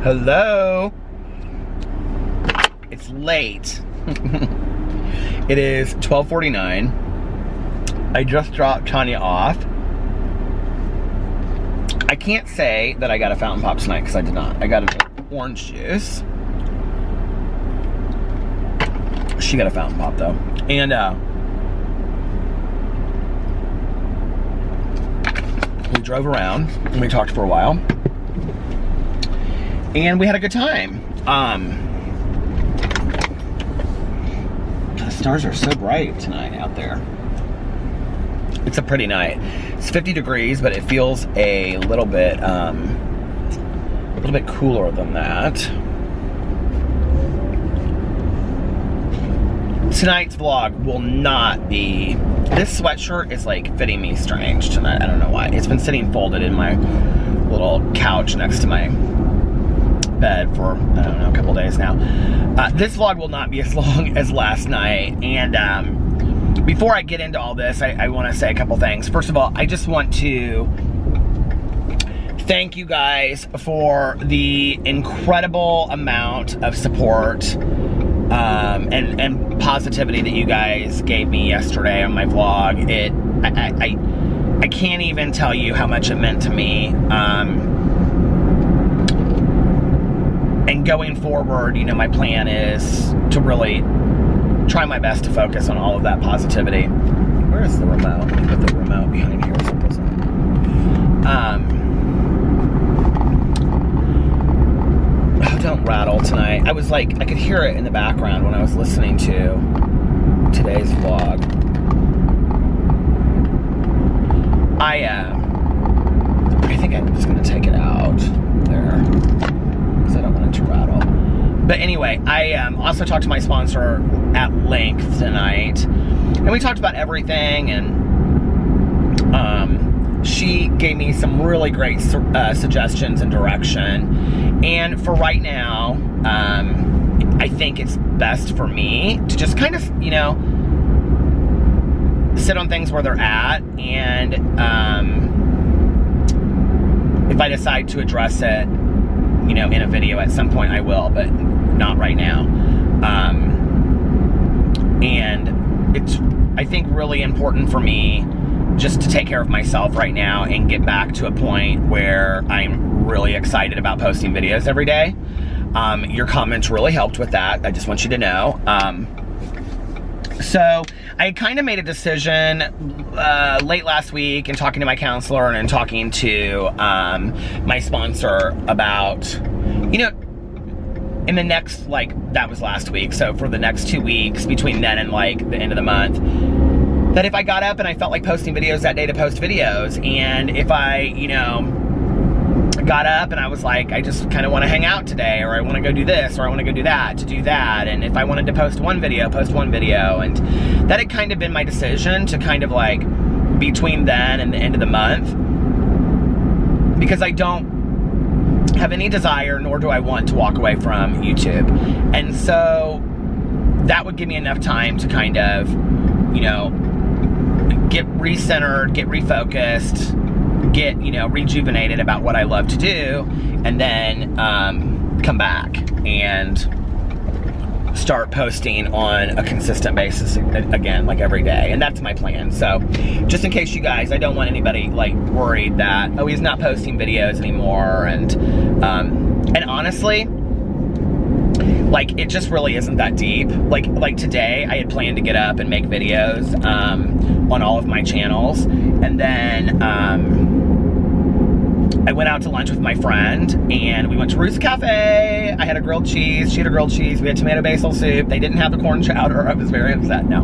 Hello. It's late. It is 12:49. I just dropped Tanya off. I can't say that I got a fountain pop tonight because I did not. I got an orange juice. She got a fountain pop though. And we drove around and we talked for a while. And we had a good time. The stars are so bright tonight out there. It's a pretty night. It's 50 degrees, but it feels a little bit cooler than that. Tonight's vlog will not be. This sweatshirt is like fitting me strange tonight. I don't know why. It's been sitting folded in my little couch next to my bed for, I don't know, a couple days now. This vlog will not be as long as last night. And before I get into all this, I want to say a couple things. First of all, I just want to thank you guys for the incredible amount of support and positivity that you guys gave me yesterday on my vlog. I can't even tell you how much it meant to me. And going forward, you know, my plan is to really try my best to focus on all of that positivity. Where is the remote? Let me put the remote behind here so it doesn't. Oh, don't rattle tonight. I was like, I could hear it in the background when I was listening to today's vlog. I think I'm just gonna take it out there. I don't want it to rattle. But anyway, I also talked to my sponsor at length tonight, and we talked about everything, and she gave me some really great suggestions and direction. And for right now, I think it's best for me to just kind of, you know, sit on things where they're at, and if I decide to address it, you know, in a video at some point, I will, but not right now. And it's, I think, really important for me just to take care of myself right now and get back to a point where I'm really excited about posting videos every day. Your comments really helped with that. I just want you to know. So I kind of made a decision late last week, and talking to my counselor and talking to my sponsor about, you know, in the next, like, that was last week, so for the next 2 weeks between then and like the end of the month, that if I got up and I felt like posting videos that day, to post videos. And if I, you know, got up and I was like, I just kind of want to hang out today, or I want to go do this, or I want to go do that, to do that. And if I wanted to post one video, post one video. And that had kind of been my decision to kind of like between then and the end of the month, because I don't have any desire, nor do I want to walk away from YouTube. And so that would give me enough time to kind of, you know, get recentered, get refocused, get, you know, rejuvenated about what I love to do, and then come back and start posting on a consistent basis again, like every day. And that's my plan. So just in case you guys, I don't want anybody like worried that, oh, he's not posting videos anymore. And honestly, like, it just really isn't that deep. Like today, I had planned to get up and make videos on all of my channels, and then I went out to lunch with my friend, and we went to Ruth's Cafe. I had a grilled cheese. She had a grilled cheese. We had tomato basil soup. They didn't have the corn chowder. I was very upset. No.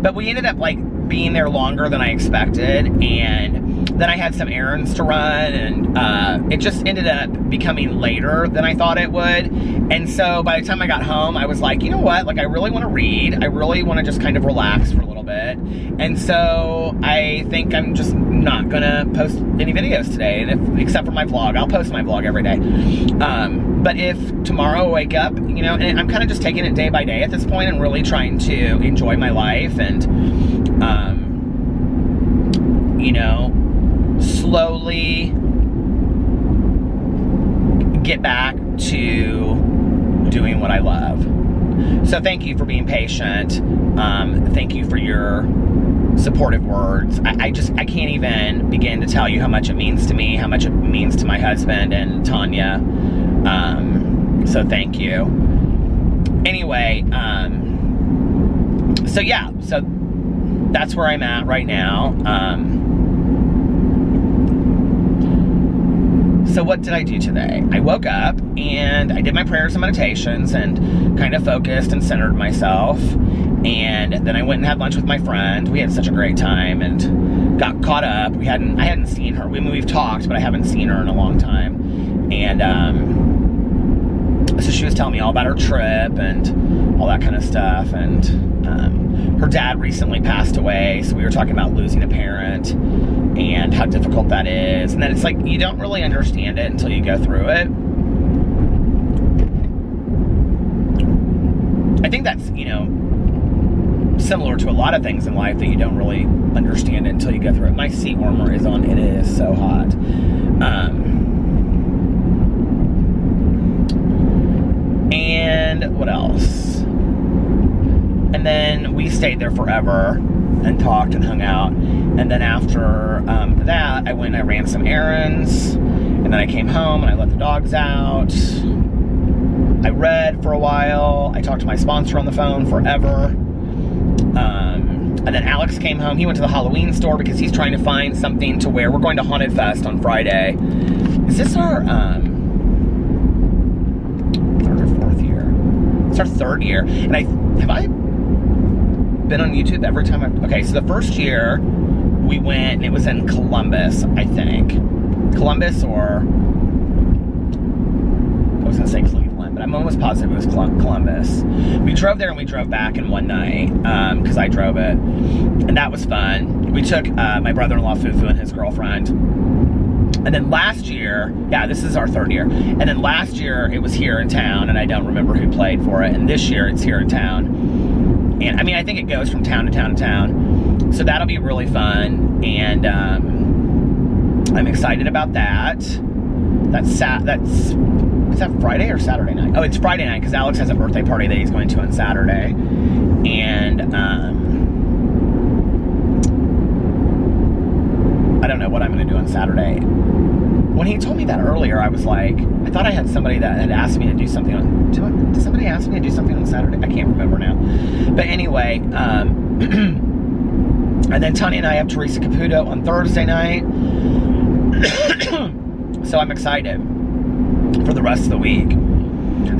But we ended up like being there longer than I expected, and then I had some errands to run, and it just ended up becoming later than I thought it would. And so by the time I got home, I was like, you know what? Like, I really want to read. I really want to just kind of relax for a little bit. And so I think I'm just not gonna post any videos today, and except for my vlog. I'll post my vlog every day. But if tomorrow I wake up, you know, and I'm kind of just taking it day by day at this point, and really trying to enjoy my life, and you know, slowly get back to doing what I love. So thank you for being patient. Thank you for your supportive words. I can't even begin to tell you how much it means to me, how much it means to my husband and Tanya. So thank you. Anyway, so yeah, so that's where I'm at right now. So what did I do today? I woke up and I did my prayers and meditations and kind of focused and centered myself. And then I went and had lunch with my friend. We had such a great time and got caught up. I hadn't seen her. We've talked, but I haven't seen her in a long time. And so she was telling me all about her trip and all that kind of stuff. And her dad recently passed away, so we were talking about losing a parent and how difficult that is. And then it's like, you don't really understand it until you go through it. I think that's, you know, similar to a lot of things in life that you don't really understand it until you go through it. My seat warmer is on. It is so hot. And what else? And then we stayed there forever and talked and hung out. And then after that, I went and I ran some errands. And then I came home and I let the dogs out. I read for a while. I talked to my sponsor on the phone forever. And then Alex came home. He went to the Halloween store because he's trying to find something to wear. We're going to Haunted Fest on Friday. Is this our third or fourth year? It's our third year. And have I been on YouTube every time okay, so the first year we went and it was in Columbus, I think. Columbus, or I was gonna say Cleveland, but I'm almost positive it was Columbus. We drove there and we drove back in one night, because I drove it, and that was fun. We took my brother-in-law Fufu and his girlfriend. And then last year, yeah, this is our third year. And then last year it was here in town, and I don't remember who played for it. And this year it's here in town. And I mean, I think it goes from town to town to town. So that'll be really fun. And I'm excited about that. Is that Friday or Saturday night? Oh, it's Friday night because Alex has a birthday party that he's going to on Saturday. And I don't know what I'm going to do on Saturday. When he told me that earlier, I was like, I thought I had somebody that had asked me to do something on... Did somebody ask me to do something on Saturday? I can't remember now. But anyway, and then Tanya and I have Teresa Caputo on Thursday night. So I'm excited for the rest of the week.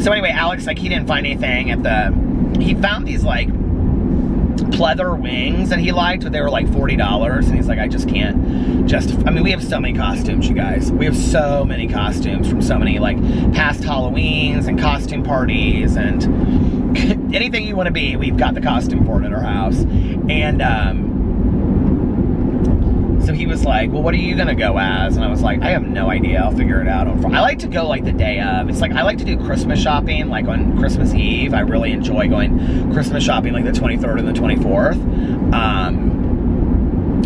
So anyway, Alex, like, he didn't find anything at the... He found these, like, pleather wings that he liked, but they were like $40, and he's like, I just can't justify. I mean, we have so many costumes, you guys. We have so many costumes from so many, like, past Halloweens and costume parties and anything you want to be, we've got the costume for it at our house. And so he was like, well, what are you gonna go as? And I was like, I have no idea. I'll figure it out. I like to go like the day of. It's like, I like to do Christmas shopping like on Christmas Eve. I really enjoy going Christmas shopping like the 23rd and the 24th.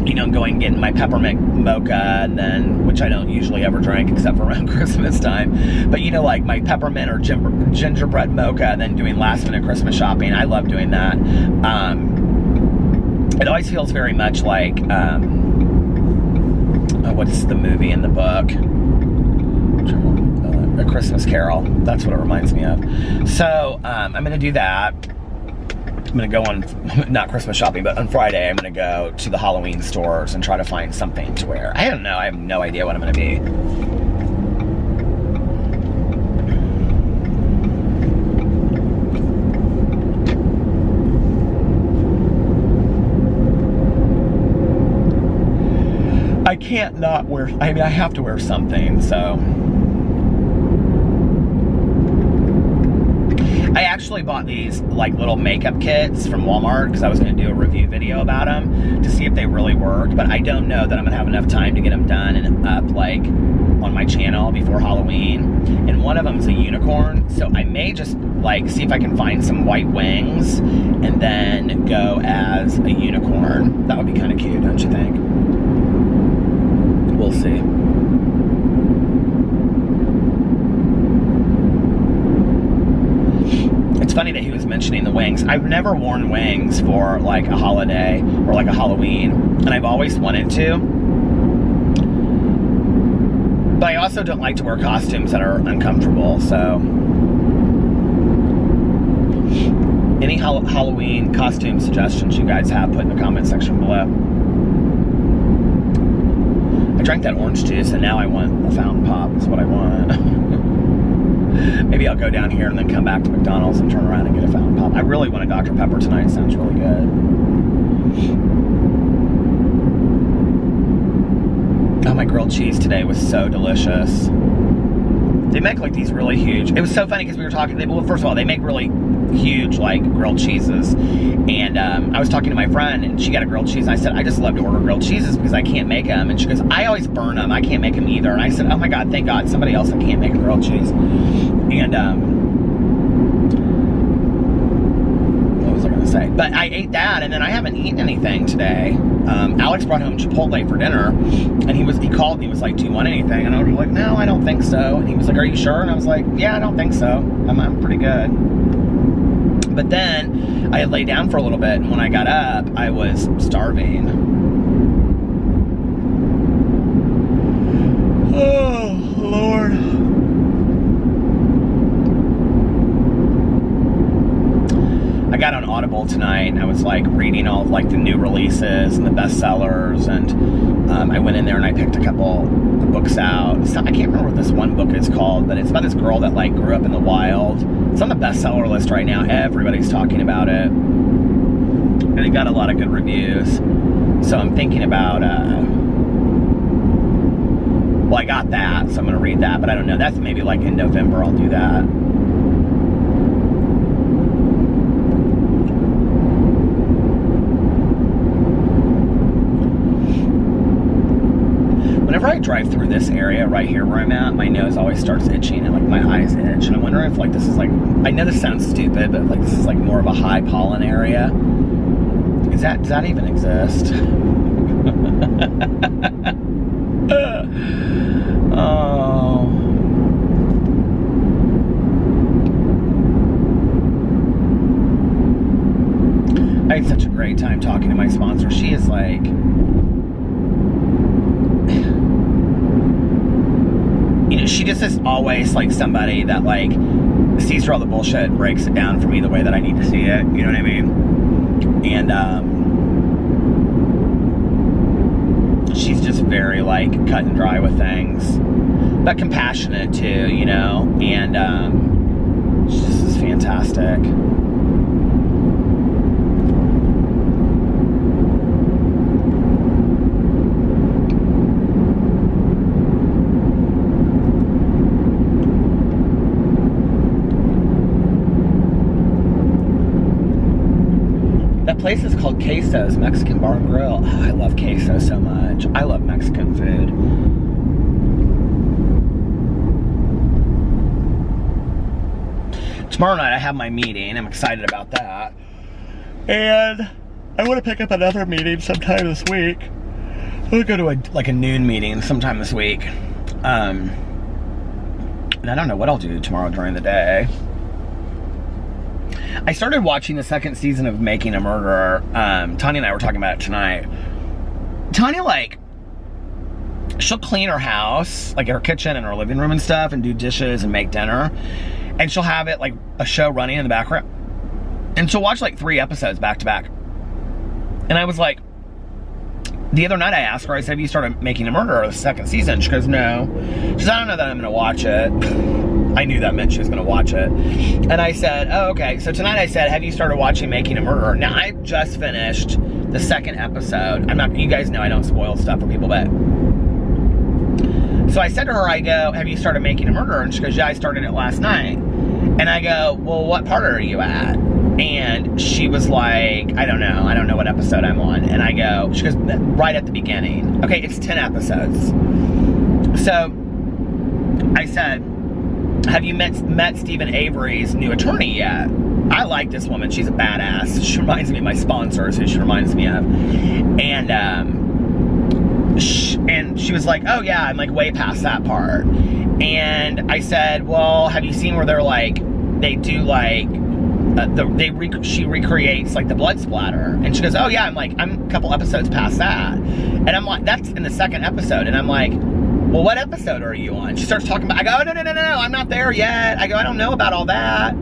You know, going and getting my peppermint mocha, and then, which I don't usually ever drink except for around Christmas time. But you know, like my peppermint or gingerbread mocha, and then doing last minute Christmas shopping. I love doing that. It always feels very much like, what's the movie in the book? A Christmas Carol. That's what it reminds me of. So, I'm going to do that. I'm going to go on, not Christmas shopping, but on Friday, I'm going to go to the Halloween stores and try to find something to wear. I don't know. I have no idea what I'm going to be. I can't not wear, I mean, I have to wear something, so. I actually bought these, like, little makeup kits from Walmart because I was going to do a review video about them to see if they really work, but I don't know that I'm going to have enough time to get them done and up, like, on my channel before Halloween. And one of them is a unicorn, so I may just, like, see if I can find some white wings and then go as a unicorn. That would be kind of cute, don't you think? We'll see. funny that he was mentioning the wings. I've never worn wings for like a holiday or like a Halloween, and I've always wanted to. But I also don't like to wear costumes that are uncomfortable, so. Any Halloween costume suggestions you guys have, put in the comment section below. I drank that orange juice and now I want a fountain pop, is what I want. Maybe I'll go down here and then come back to McDonald's and turn around and get a fountain pop. I really want a Dr. Pepper tonight, it sounds really good. Oh, my grilled cheese today was so delicious. They make like these really huge, it was so funny because we were talking, well, first of all, they make really huge like grilled cheeses, and I was talking to my friend and she got a grilled cheese and I said, I just love to order grilled cheeses because I can't make them, and she goes, I always burn them, I can't make them either. And I said, oh my god, thank god somebody else that can't make a grilled cheese. And what was I gonna say? But I ate that and then I haven't eaten anything today. Alex brought home Chipotle for dinner, and he called and he was like, do you want anything? And I was like, no, I don't think so. And he was like, are you sure? And I was like, yeah, I don't think so, I'm pretty good. But then I had laid down for a little bit, and when I got up, I was starving. Oh, Lord. I got on Audible tonight, and I was like reading all of like the new releases and the bestsellers, and I went in there and I picked a couple books out. I can't remember what this one book is called, but it's about this girl that like grew up in the wild. It's on the bestseller list right now. Everybody's talking about it, and it got a lot of good reviews. So I'm thinking about, well, I got that, so I'm gonna read that, but I don't know. That's maybe like in November I'll do that. Whenever I drive through this area right here where I'm at, my nose always starts itching and like my eyes itch. And I'm wondering if like this is like, I know this sounds stupid, but like this is like more of a high pollen area. Does that even exist? Oh. I had such a great time talking to my sponsor. She is like, you know, she just is always like somebody that like sees through all the bullshit and breaks it down for me the way that I need to see it. You know what I mean? And she's just very like cut and dry with things, but compassionate too, you know. And she just is fantastic. That place is called Queso's Mexican Bar and Grill. Oh, I love queso so much. I love Mexican food. Tomorrow night I have my meeting. I'm excited about that. And I want to pick up another meeting sometime this week. I'm going to go to a noon meeting sometime this week. And I don't know what I'll do tomorrow during the day. I started watching the second season of Making a Murderer. Tanya and I were talking about it tonight. Tanya, like, she'll clean her house, like her kitchen and her living room and stuff, and do dishes and make dinner. And she'll have it, like, a show running in the background. And she'll watch, like, 3 episodes back to back. And I was like, the other night I asked her, I said, have you started Making a Murderer the second season? She goes, no. She said, I don't know that I'm going to watch it. I knew that meant she was going to watch it. And I said, oh, okay. So tonight I said, have you started watching Making a Murderer? Now, I just finished the second episode. I'm not, you guys know I don't spoil stuff for people, but. So I said to her, I go, have you started Making a Murderer? And she goes, yeah, I started it last night. And I go, well, what part are you at? And she was like, I don't know what episode I'm on. And I go, she goes, right at the beginning. Okay, it's 10 episodes. So I said, have you met Stephen Avery's new attorney yet? I like this woman. She's a badass. She reminds me of my sponsors, who she reminds me of. And she was like, oh yeah, I'm like way past that part. And I said, well, have you seen where they're like, they do like she recreates like the blood splatter, and she goes, oh yeah, I'm a couple episodes past that, and I'm like, that's in the second episode, and I'm like, well, what episode are you on? She starts talking about, I go, no, I'm not there yet. I go, I don't know about all that.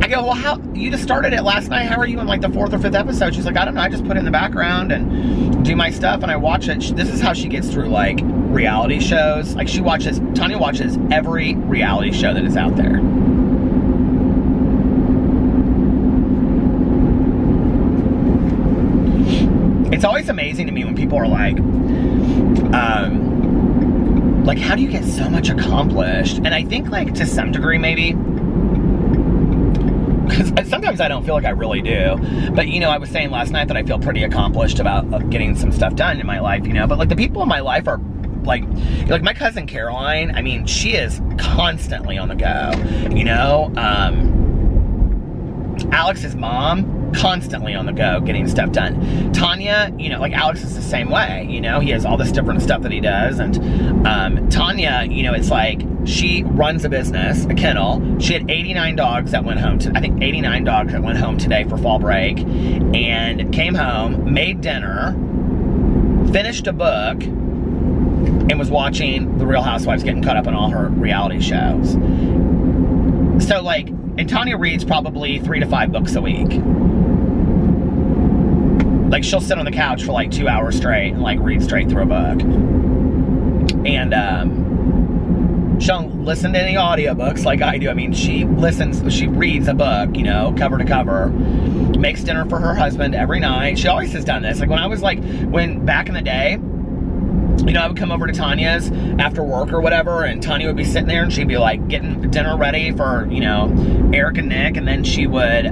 I go, well, how, you just started it last night, how are you in like the 4th or 5th episode? She's like, I don't know, I just put it in the background and do my stuff and I watch it. This is how she gets through like reality shows. Like Tanya watches every reality show that is out there. It's always amazing to me when people are like, how do you get so much accomplished? And I think like to some degree maybe, because sometimes I don't feel like I really do, but you know, I was saying last night that I feel pretty accomplished about getting some stuff done in my life, you know, but like the people in my life are like my cousin Caroline, I mean, she is constantly on the go, you know, Alex's mom, constantly on the go getting stuff done. Tanya, you know, like Alex is the same way, you know, he has all this different stuff that he does, and Tanya, you know, it's like she runs a business, a kennel. She had 89 dogs that went home I think 89 dogs that went home today for fall break, and came home, made dinner, finished a book, and was watching The Real Housewives, getting caught up on all her reality shows. So like, and Tanya reads probably 3 to 5 books a week. Like she'll sit on the couch for like 2 hours straight and like read straight through a book. And she don't listen to any audiobooks like I do. I mean, she reads a book, you know, cover to cover, makes dinner for her husband every night. She always has done this. Like when back in the day, you know, I would come over to Tanya's after work or whatever, and Tanya would be sitting there and she'd be like getting dinner ready for, you know, Eric and Nick, and then she would,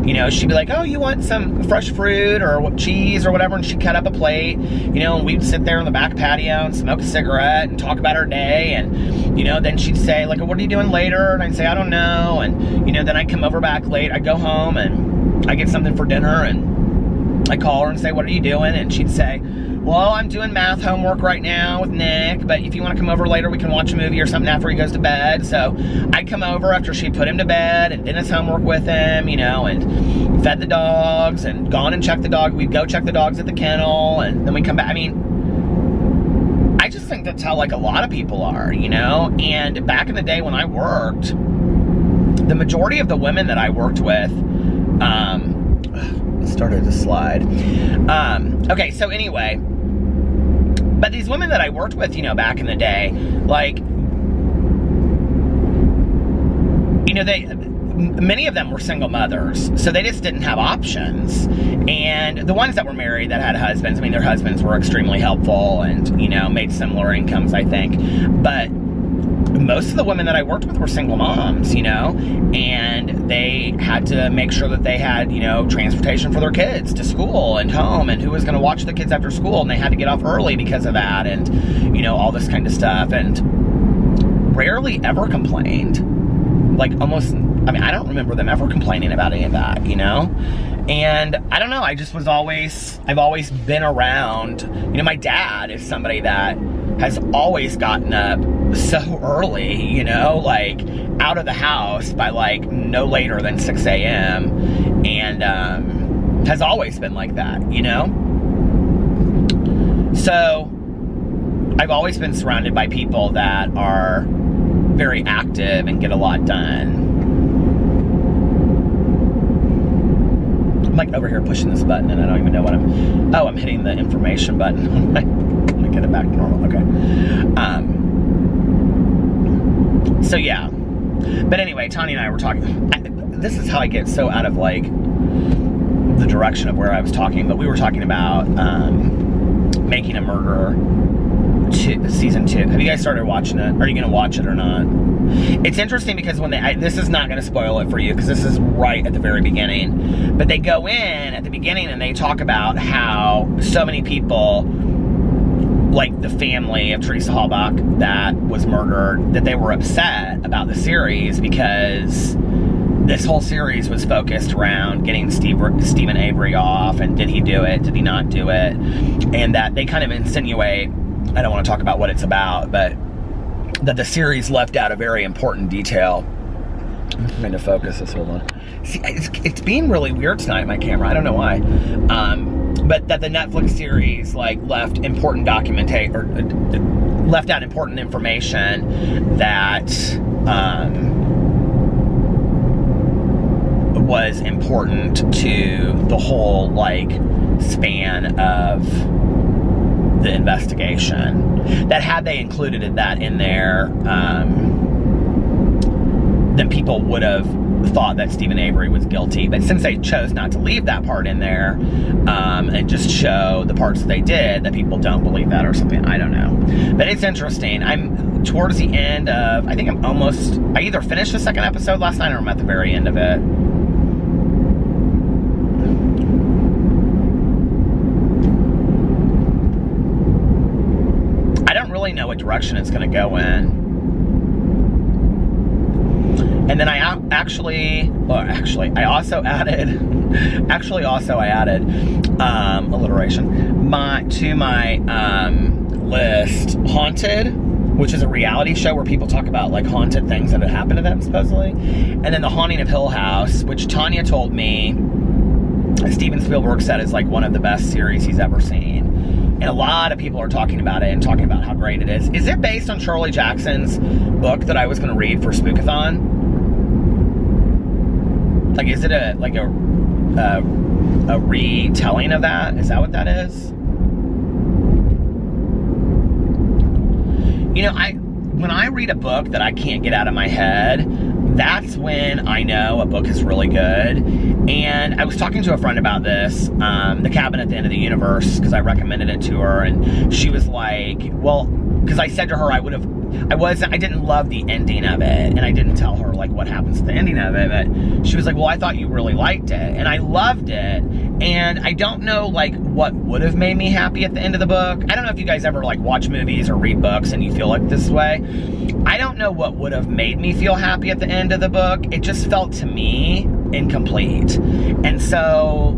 you know, she'd be like, oh, you want some fresh fruit or cheese or whatever, and she'd cut up a plate, you know, and we'd sit there on the back patio and smoke a cigarette and talk about her day, and, you know, then she'd say, like, what are you doing later? And I'd say, I don't know, and, you know, then I'd come over back late, I'd go home and I'd get something for dinner, and I'd call her and say, what are you doing? And she'd say, well, I'm doing math homework right now with Nick, but if you want to come over later, we can watch a movie or something after he goes to bed. So I'd come over after she put him to bed and did his homework with him, you know, and fed the dogs and gone and checked the dog. We'd go check the dogs at the kennel, and then we come back. I mean, I just think that's how like a lot of people are, you know. And back in the day when I worked, the majority of the women that I worked with, started to slide. Okay, so anyway, but these women that I worked with, you know, back in the day, like, you know, many of them were single mothers, so they just didn't have options. And the ones that were married that had husbands, I mean, their husbands were extremely helpful and, you know, made similar incomes, I think. But most of the women that I worked with were single moms, you know, and they had to make sure that they had, you know, transportation for their kids to school and home, and who was going to watch the kids after school, and they had to get off early because of that, and, you know, all this kind of stuff, and rarely ever complained. Like almost, I mean, I don't remember them ever complaining about any of that, you know? And I don't know, I've always been around, you know, my dad is somebody that has always gotten up so early, you know, like out of the house by like no later than 6 a.m. and has always been like that, you know? So I've always been surrounded by people that are very active and get a lot done. I'm like over here pushing this button and I don't even know what I'm hitting the information button. Let me get it back to normal, okay. So yeah, but anyway, Tanya and I were talking, this is how I get so out of like the direction of where I was talking, but we were talking about Making a Murderer season 2. Have you guys started watching it? Are you going to watch it or not? It's interesting because when this is not going to spoil it for you because this is right at the very beginning, but they go in at the beginning and they talk about how so many people, like the family of Teresa Halbach that was murdered, that they were upset about the series because this whole series was focused around getting Stephen Avery off, and did he do it, did he not do it, and that they kind of insinuate, I don't want to talk about what it's about, but that the series left out a very important detail I'm trying to focus this. Hold on. See, it's being really weird tonight, my camera. I don't know why. But that the Netflix series like left important left out important information that was important to the whole like span of the investigation. That had they included that in there, then people would have thought that Stephen Avery was guilty. But since they chose not to leave that part in there, and just show the parts that they did, that people don't believe that or something. I don't know. But it's interesting. I'm towards the end of, I either finished the second episode last night or I'm at the very end of it. I don't really know what direction it's going to go in. And then I also added alliteration to my list Haunted, which is a reality show where people talk about like haunted things that have happened to them supposedly, and then The Haunting of Hill House, which Tanya told me Steven Spielberg said is like one of the best series he's ever seen. And a lot of people are talking about it and talking about how great it is. Is it based on Shirley Jackson's book that I was going to read for Spookathon? Like, is it a retelling of that? Is that what that is? You know, when I read a book that I can't get out of my head, that's when I know a book is really good. And I was talking to a friend about this, The Cabin at the End of the Universe, because I recommended it to her, and she was like, well, because I said to her I didn't love the ending of it, and I didn't tell her like what happens at the ending of it, but she was like, well, I thought you really liked it, and I loved it, and I don't know like what would have made me happy at the end of the book. I don't know if you guys ever like watch movies or read books and you feel like this way. I don't know what would have made me feel happy at the end of the book. It just felt to me incomplete, and so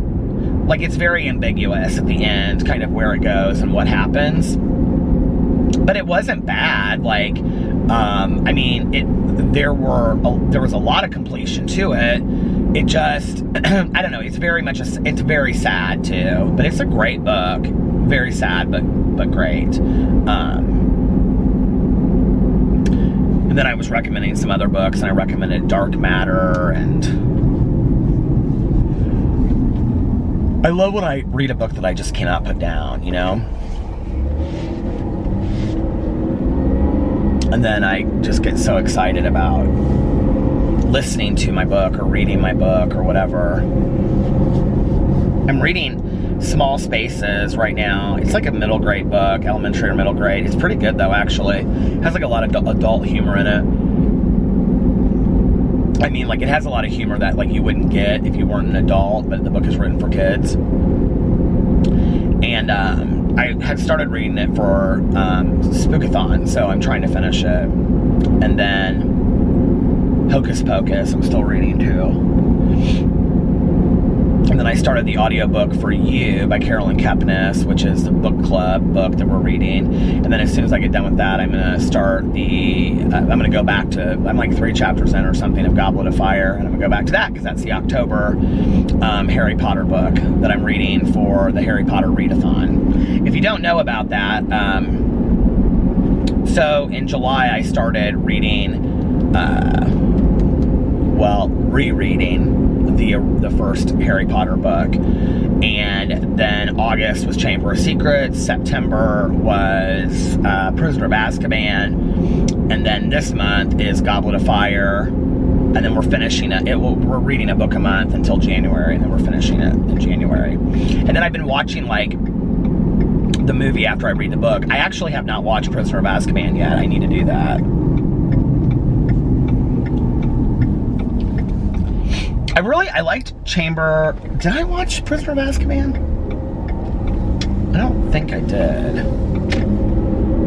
like it's very ambiguous at the end, kind of where it goes and what happens. But it wasn't bad. Like, I mean, there was a lot of completion to it. It just, I don't know. It's it's very sad too. But it's a great book. Very sad, but great. And then I was recommending some other books, and I recommended Dark Matter, and I love when I read a book that I just cannot put down, you know? And then I just get so excited about listening to my book or reading my book or whatever. I'm reading Small Spaces right now. It's like a middle grade book, elementary or middle grade. It's pretty good though, actually. It has like a lot of adult humor in it. I mean, like it has a lot of humor that like you wouldn't get if you weren't an adult, but the book is written for kids. And I had started reading it for Spookathon, so I'm trying to finish it. And then Hocus Pocus, I'm still reading too. And then I started the audiobook for You by Carolyn Kepnes, which is the book club book that we're reading. And then as soon as I get done with that, I'm going to start I'm going to go back to, I'm like 3 chapters in or something of Goblet of Fire. And I'm going to go back to that because that's the October Harry Potter book that I'm reading for the Harry Potter Readathon. If you don't know about that, so in July I started reading, rereading the first Harry Potter book, and then August was Chamber of Secrets, September was Prisoner of Azkaban, and then this month is Goblet of Fire, and then we're finishing we're reading a book a month until January, and then we're finishing it in January. And then I've been watching like the movie after I read the book. I actually have not watched Prisoner of Azkaban yet. I need to do that. I liked Chamber. Did I watch Prisoner of Azkaban? I don't think I did.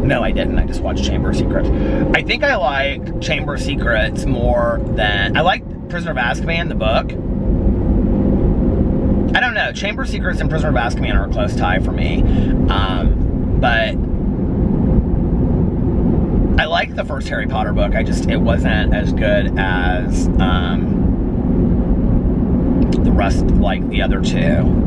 No, I didn't. I just watched Chamber of Secrets. I think I like Chamber of Secrets more than... I like Prisoner of Azkaban, the book. I don't know. Chamber of Secrets and Prisoner of Azkaban are a close tie for me. But I liked the first Harry Potter book. It wasn't as good as the rest, like the other two.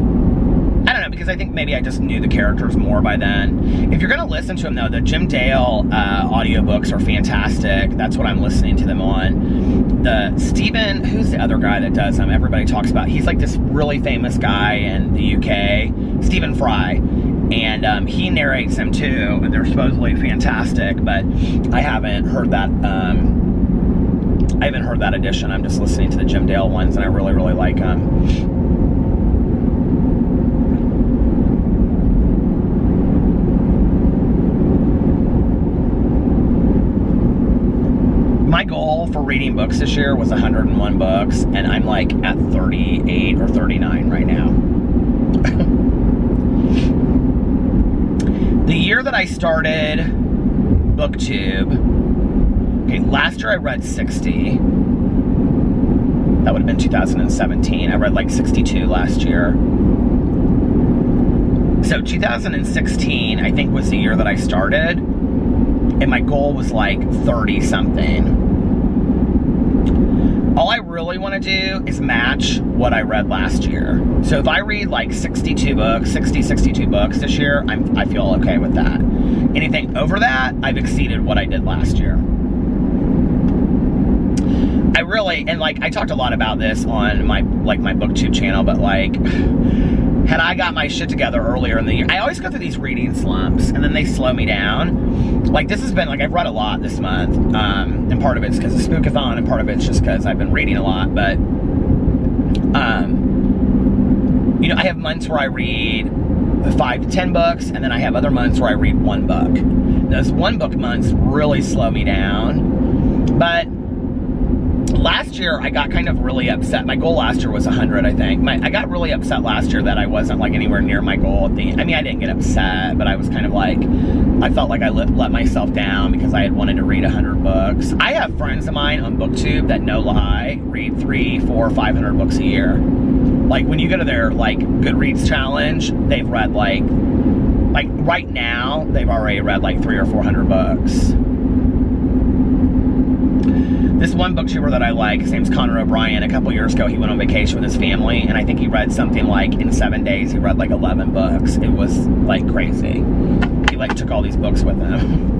I don't know, because I think maybe I just knew the characters more by then. If you're going to listen to them, though, the Jim Dale audiobooks are fantastic. That's what I'm listening to them on. The Stephen, who's the other guy that does them? Everybody talks about. He's like this really famous guy in the UK, Stephen Fry. And he narrates them too, and they're supposedly fantastic, but I haven't heard that. I haven't heard that edition. I'm just listening to the Jim Dale ones, and I really, really like them. My goal for reading books this year was 101 books, and I'm like at 38 or 39 right now. The year that I started BookTube, okay, last year I read 60. That would have been 2017. I read like 62 last year. So 2016, I think, was the year that I started, and my goal was like 30 something. All I really want to do is match what I read last year. So if I read like 62 books this year, I feel okay with that. Anything over that, I've exceeded what I did last year. I really, and like I talked a lot about this on my BookTube channel, but like, had I got my shit together earlier in the year, I always go through these reading slumps, and then they slow me down. Like, this has been, like, I've read a lot this month, and part of it's because of Spookathon, and part of it's just because I've been reading a lot, but, you know, I have months where I read 5 to 10 books, and then I have other months where I read 1 book. Those 1 book months really slow me down, but last year, I got kind of really upset. My goal last year was 100, I think. I got really upset last year that I wasn't, like, anywhere near my goal at the end. I mean, I didn't get upset, but I was kind of like, I felt like I let myself down because I had wanted to read 100 books. I have friends of mine on BookTube that, no lie, read 300, 400, 500 books a year. Like, when you go to their, like, Goodreads challenge, they've read, like, right now, they've already read, like, 300 or 400 books. This one booktuber that I like, his name's Connor O'Brien. A couple years ago, he went on vacation with his family, and I think he read something like, in 7 days, he read like 11 books. It was like crazy. He like took all these books with him.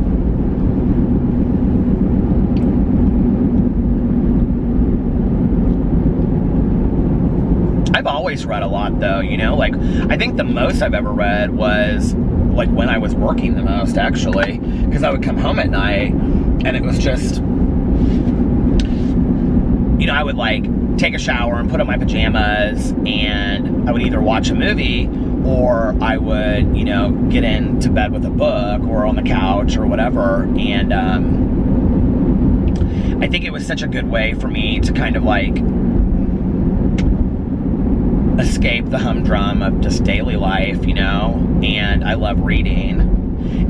I've always read a lot, though, you know? Like, I think the most I've ever read was, like, when I was working the most, actually. Because I would come home at night, and it was just, you know, I would, like, take a shower and put on my pajamas, and I would either watch a movie, or I would, you know, get into bed with a book, or on the couch, or whatever, and, I think it was such a good way for me to kind of, like, escape the humdrum of just daily life, you know, and I love reading.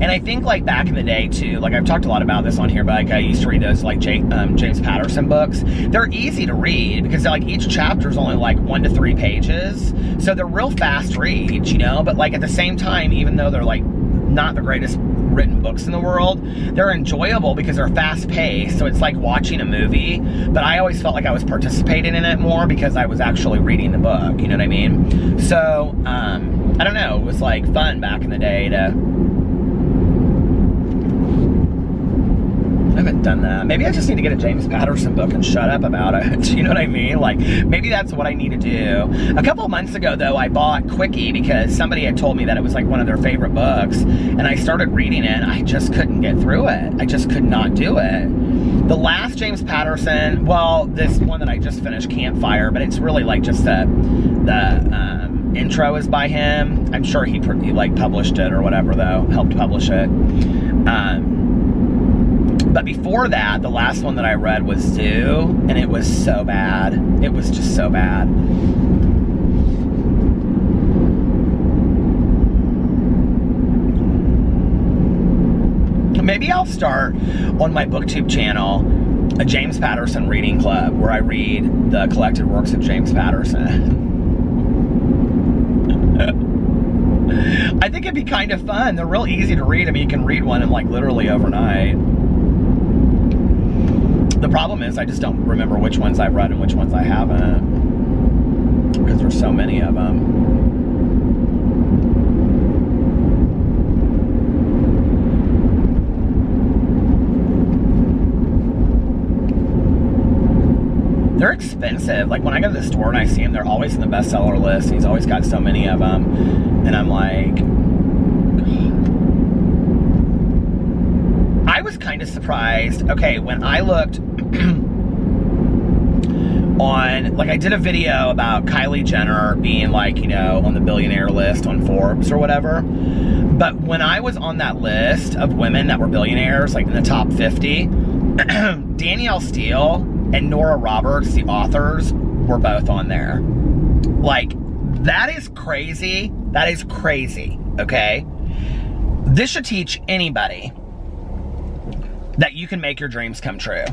And I think, like, back in the day, too, like, I've talked a lot about this on here, but, like, I used to read those, like, James Patterson books. They're easy to read because, like, each chapter is only, like, 1 to 3 pages. So they're real fast reads, you know? But, like, at the same time, even though they're, like, not the greatest written books in the world, they're enjoyable because they're fast-paced. So it's like watching a movie. But I always felt like I was participating in it more because I was actually reading the book. You know what I mean? So, I don't know. It was, like, fun back in the day to... I haven't done that. Maybe I just need to get a James Patterson book and shut up about it. You know what I mean? Like, maybe that's what I need to do. A couple of months ago, though, I bought Quickie because somebody had told me that it was, like, one of their favorite books. And I started reading it, and I just couldn't get through it. I just could not do it. The last James Patterson, well, this one that I just finished, Campfire, but it's really, like, just the intro is by him. I'm sure he like, published it or whatever, though. Helped publish it. But before that, the last one that I read was Zoo, and it was so bad. It was just so bad. Maybe I'll start on my BookTube channel a James Patterson reading club where I read the collected works of James Patterson. I think it'd be kind of fun. They're real easy to read. I mean, you can read one in, like, literally overnight. The problem is I just don't remember which ones I've read and which ones I haven't, because there's so many of them. They're expensive. Like, when I go to the store and I see them, they're always in the bestseller list. He's always got so many of them. And I'm like, God. I was kind of surprised. Okay, when I looked on, like, I did a video about Kylie Jenner being, like, you know, on the billionaire list on Forbes or whatever. But when I was on that list of women that were billionaires, like in the top 50, Danielle Steele and Nora Roberts, the authors, were both on there. Like, that is crazy. That is crazy, okay? This should teach anybody that you can make your dreams come true.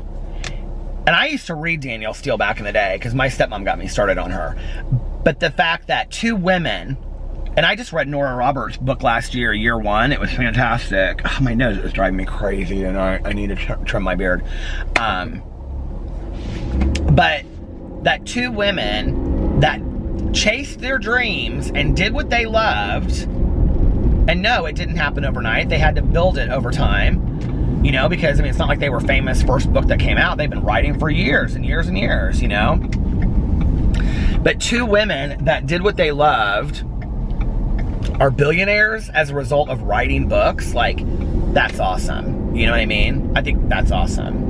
And I used to read Danielle Steele back in the day because my stepmom got me started on her. But the fact that two women, and I just read Nora Roberts' book last year, year one. It was fantastic. Oh, my nose is driving me crazy, and I need to trim my beard. But that two women that chased their dreams and did what they loved, and no, it didn't happen overnight. They had to build it over time, you know, because, I mean, it's not like they were famous first book that came out. They've been writing for years and years and years, you know. But two women that did what they loved are billionaires as a result of writing books. Like, that's awesome. You know what I mean? I think that's awesome.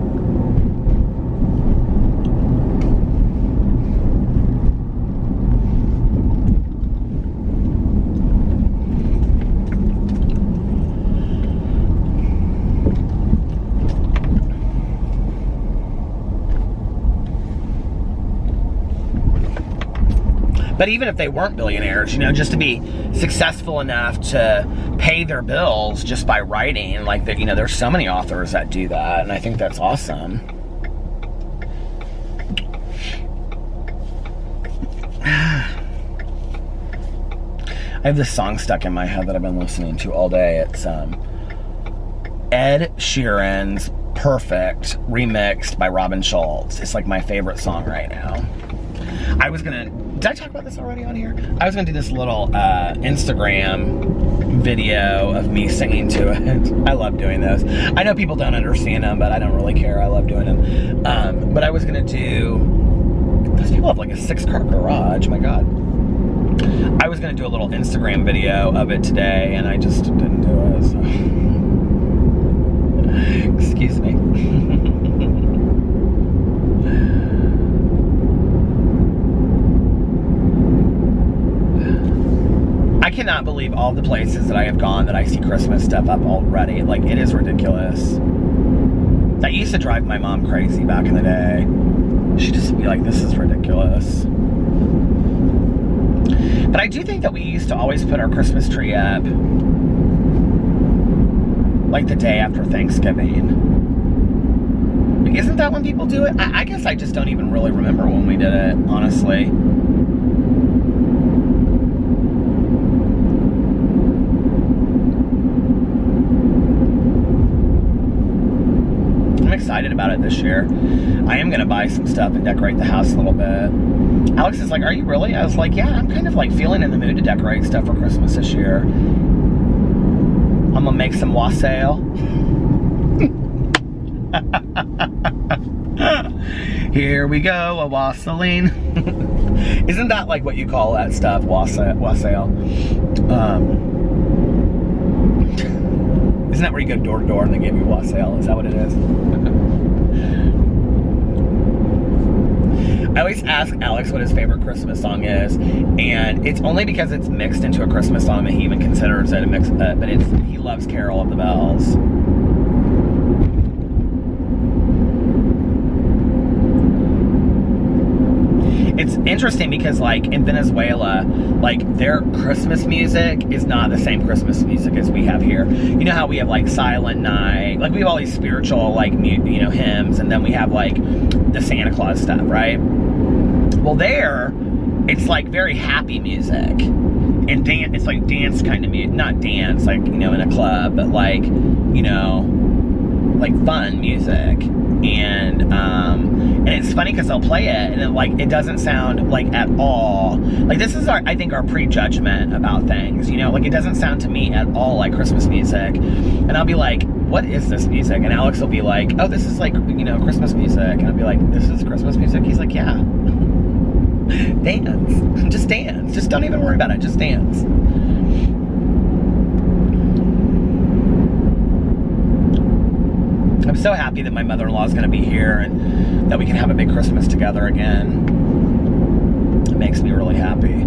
But even if they weren't billionaires, you know, just to be successful enough to pay their bills just by writing, like, you know, there's so many authors that do that, and I think that's awesome. I have this song stuck in my head that I've been listening to all day. It's Ed Sheeran's Perfect remixed by Robin Schultz. It's like my favorite song right now. I was gonna, did I talk about this already on here? I was gonna do this little Instagram video of me singing to it. I love doing those. I know people don't understand them, but I don't really care. I love doing them. But I was gonna do, those people have like a 6-car garage, my God. I was gonna do a little Instagram video of it today, and I just didn't do it, so. Excuse me. I cannot believe all the places that I have gone that I see Christmas stuff up already. Like, it is ridiculous. That used to drive my mom crazy back in the day. She'd just be like, this is ridiculous. But I do think that we used to always put our Christmas tree up like the day after Thanksgiving. Isn't that when people do it? I guess I just don't even really remember when we did it, honestly. I'm excited about it this year. I am going to buy some stuff and decorate the house a little bit. Alex is like, are you really? I was like, yeah, I'm kind of like feeling in the mood to decorate stuff for Christmas this year. I'm going to make some wassail. Here we go, a wassailing. Isn't that like what you call that stuff, wassail? Isn't that where you go door to door and they give you wassail? Is that what it is? I always ask Alex what his favorite Christmas song is, and it's only because it's mixed into a Christmas song that he even considers it a mix. But he loves Carol of the Bells. It's interesting because, like, in Venezuela, like, their Christmas music is not the same Christmas music as we have here. You know how we have, like, Silent Night, like, we have all these spiritual, like, you know, hymns, and then we have, like, the Santa Claus stuff, right? Well, there, it's, like, very happy music, and it's, like, dance kind of music, not dance, like, you know, in a club, but, like, you know, like, fun music. And it's funny because they'll play it and it doesn't sound like at all, like this is I think our prejudgment about things, you know, like it doesn't sound to me at all like Christmas music. And I'll be like, what is this music? And Alex will be like, oh, this is like, you know, Christmas music. And I'll be like, this is Christmas music? He's like, yeah. Dance. Just dance. Just don't even worry about it. Just dance. I'm so happy that my mother-in-law is going to be here and that we can have a big Christmas together again. It makes me really happy.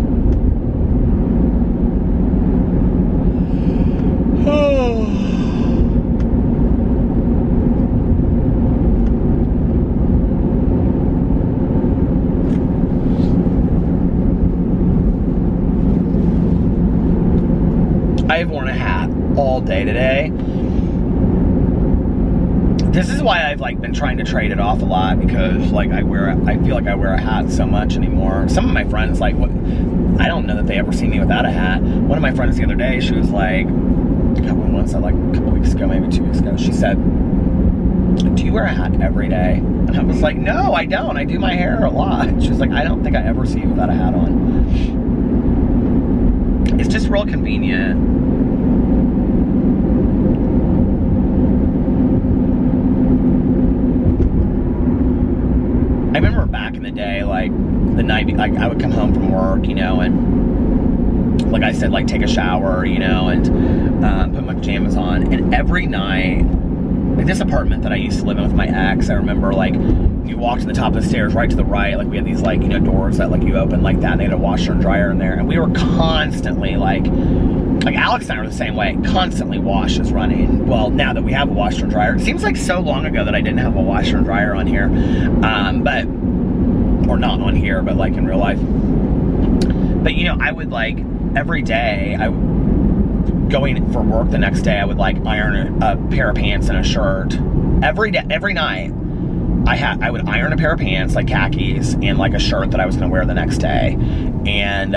I've worn a hat all day today. This is why I've been trying to trade it off a lot, because I feel like I wear a hat so much anymore. Some of my friends I don't know that they ever see me without a hat. One of my friends the other day, she was like, a couple weeks ago, maybe 2 weeks ago, she said, do you wear a hat every day? And I was like, no, I don't. I do my hair a lot. She was like, I don't think I ever see you without a hat on. It's just real convenient. I remember back in the day, the night, I would come home from work, you know, and like I said, take a shower, you know, and put my pajamas on. And every night, this apartment that I used to live in with my ex, I remember, you walked to the top of the stairs right to the right, we had these, you know, doors that, you open like that, and they had a washer and dryer in there. And we were constantly, Alex and I were the same way, constantly washes running. Well, now that we have a washer and dryer, it seems like so long ago that I didn't have a washer and dryer on here, or not on here, but in real life. But, you know, I would every day, going for work the next day, I would iron a pair of pants and a shirt. Every day, every night, I would iron a pair of pants, khakis, and a shirt that I was going to wear the next day. And,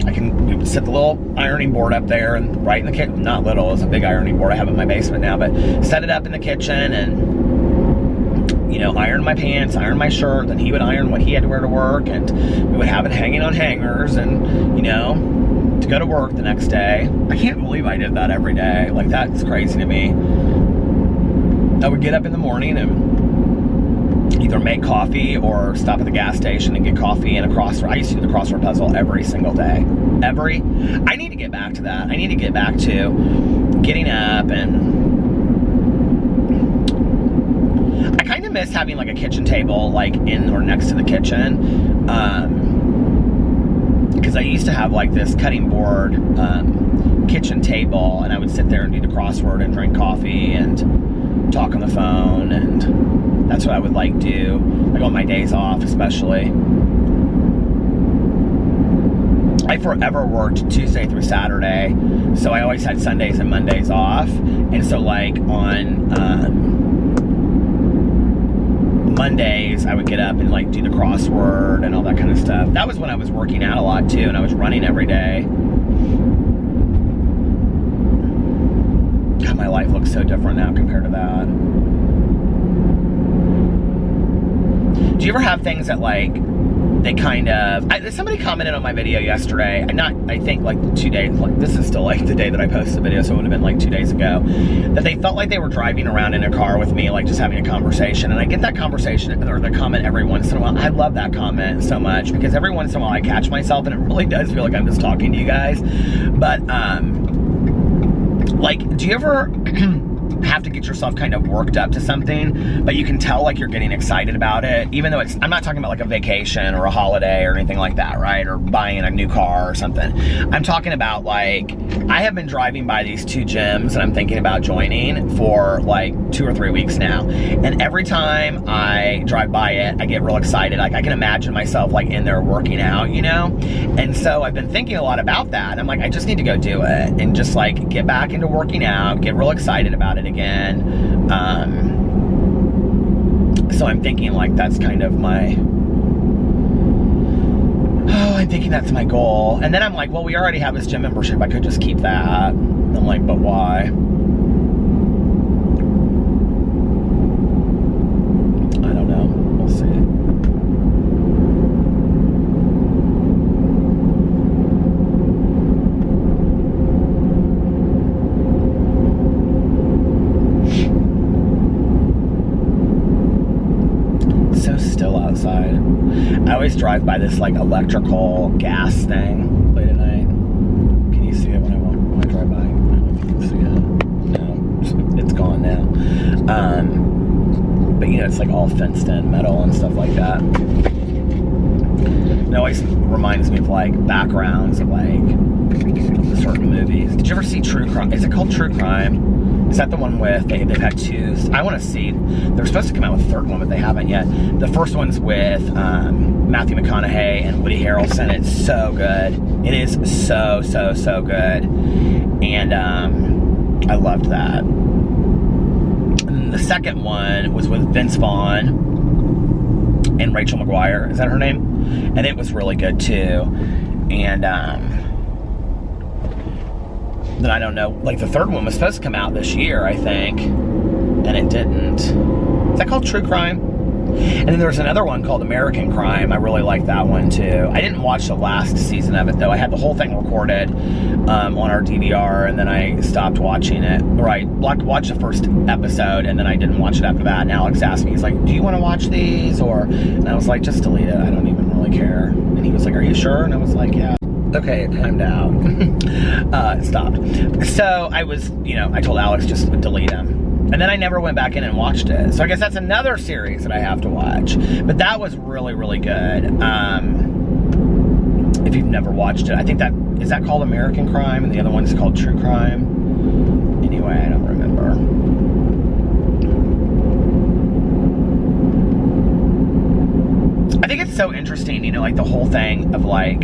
we would set the little ironing board up there and right in the kitchen. Not little, it's a big ironing board I have in my basement now, but set it up in the kitchen and, you know, iron my pants, iron my shirt, then he would iron what he had to wear to work, and we would have it hanging on hangers, and, you know, to go to work the next day. I can't believe I did that every day. That's crazy to me. I would get up in the morning and either make coffee or stop at the gas station and get coffee and a crossword. I used to do the crossword puzzle every single day. I need to get back to that. I need to get back to getting up, and I kind of miss having a kitchen table in or next to the kitchen, because I used to have this cutting board kitchen table, and I would sit there and do the crossword and drink coffee and talk on the phone, and that's what I would do on my days off, especially. I forever worked Tuesday through Saturday, so I always had Sundays and Mondays off. And so on Mondays, I would get up and do the crossword and all that kind of stuff. That was when I was working out a lot too, and I was running every day. God, my life looks so different now compared to that. Do you ever have things that they kind of, somebody commented on my video yesterday, I think 2 days, this is still the day that I posted the video, so it would have been 2 days ago, that they felt like they were driving around in a car with me, just having a conversation. And I get that conversation, or the comment every once in a while. I love that comment so much, because every once in a while I catch myself, and it really does feel like I'm just talking to you guys. But, do you ever have to get yourself kind of worked up to something, but you can tell you're getting excited about it, even though I'm not talking about a vacation or a holiday or anything like that, right? Or buying a new car or something. I'm talking about I have been driving by these 2 gyms that I'm thinking about joining for 2 or 3 weeks now. And every time I drive by it, I get real excited. I can imagine myself in there working out, you know? And so I've been thinking a lot about that. I'm I just need to go do it and just get back into working out, get real excited about it again. So I'm thinking that's kind of my, I'm thinking that's my goal. And then I'm well, we already have this gym membership, I could just keep that. I'm but why? still outside. I always drive by this like electrical gas thing late at night. Can you see it when I drive by? I don't know if you can see it. No, it's gone now. But you know, it's like all fenced in metal and stuff like that. It always reminds me of like backgrounds of like certain movies. Did you ever see True Crime? Is it called True Crime? Is that the one with, they've had two? I want to see, they're supposed to come out with a third one, but they haven't yet. The first one's with Matthew McConaughey and Woody Harrelson. It's so good. It is so good. And I loved that. And the second one was with Vince Vaughn and Rachel McGuire. Is that her name? And it was really good too. And then I don't know, like the third one was supposed to come out this year, I think, and it didn't. Is that called True Crime? And then there was another one called American Crime. I really liked that one too. I didn't watch the last season of it though. I had the whole thing recorded on our DVR, and then I stopped watching it. Or I watched the first episode, and then I didn't watch it after that. And Alex asked me, he's like, do you want to watch these? And I was like, just delete it. I don't even really care. And he was like, are you sure? And I was like, yeah. Okay, it timed out. It stopped. So I was, you know, I told Alex just to delete them. And then I never went back in and watched it. So I guess that's another series that I have to watch. But that was really, really good. If you've never watched it, I think that, is that called American Crime? And the other one's called True Crime? Anyway, I don't remember. I think it's so interesting, you know, like the whole thing of like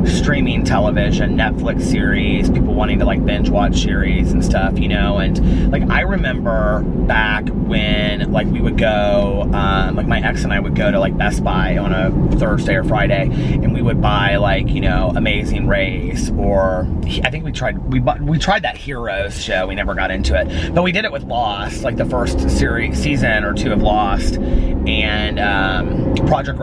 streaming television, Netflix series, people wanting to like binge watch series and stuff, you know. And like I remember back when like we would go, like my ex and I would go to like Best Buy on a Thursday or Friday, and we would buy like, you know, Amazing Race, or I think we tried that Heroes show. We never got into it, but we did it with Lost, like the first season or two of Lost, and Project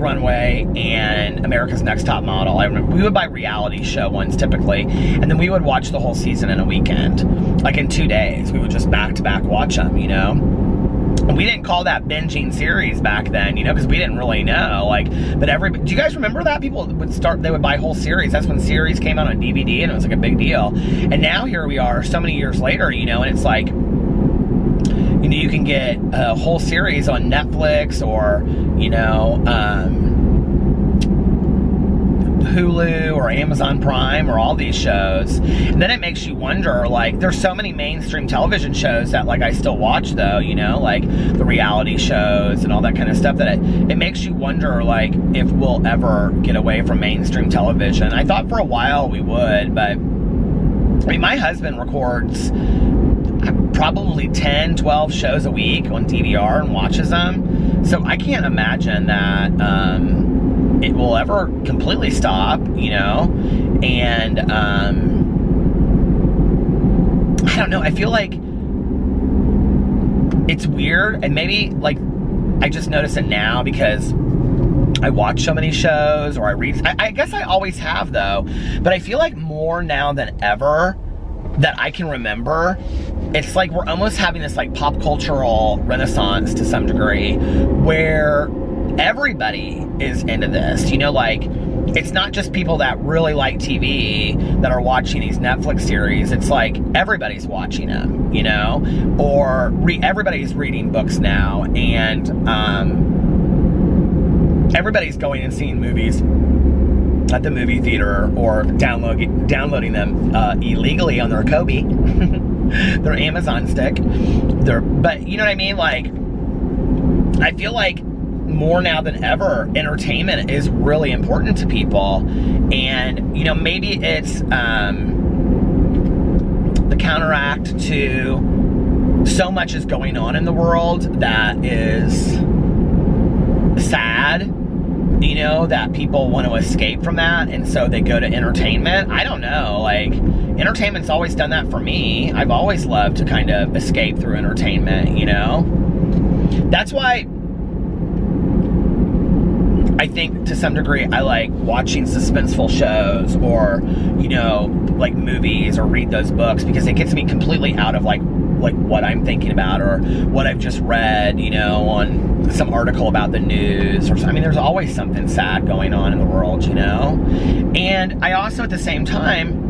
Runway and America's Next Top Model. I remember we would buy reality show ones typically, and then we would watch the whole season in a weekend, like in 2 days. We would just back to back watch them, you know. And we didn't call that binging series back then, you know, because we didn't really know. Like, but do you guys remember that? People would they would buy whole series. That's when series came out on DVD, and it was like a big deal. And now here we are, so many years later, you know, and it's like, you know, you can get a whole series on Netflix or, you know, Hulu or Amazon Prime or all these shows. And then it makes you wonder, like, there's so many mainstream television shows that, like, I still watch, though, you know, like the reality shows and all that kind of stuff, that it makes you wonder, like, if we'll ever get away from mainstream television. I thought for a while we would, but, I mean, my husband records probably 10, 12 shows a week on DVR and watches them. So I can't imagine that it will ever completely stop, you know? And I don't know, I feel like it's weird, and maybe like I just notice it now because I watch so many shows, or I read. I guess I always have though, but I feel like more now than ever that I can remember, it's like we're almost having this like pop cultural renaissance to some degree, where everybody is into this, you know, like it's not just people that really like TV that are watching these Netflix series. It's like everybody's watching them, you know, or everybody's reading books now, and everybody's going and seeing movies at the movie theater, or downloading them illegally on their Kobe, their Amazon stick. But you know what I mean? Like, I feel like more now than ever, entertainment is really important to people. And, you know, maybe it's the counteract to so much is going on in the world that is sad, you know, that people want to escape from that, and so they go to entertainment. I don't know, like, entertainment's always done that for me. I've always loved to kind of escape through entertainment, you know? That's why I think to some degree I like watching suspenseful shows, or, you know, like movies, or read those books, because it gets me completely out of like like what I'm thinking about or what I've just read, you know, on some article about the news or something. I mean, there's always something sad going on in the world, you know? And I also, at the same time,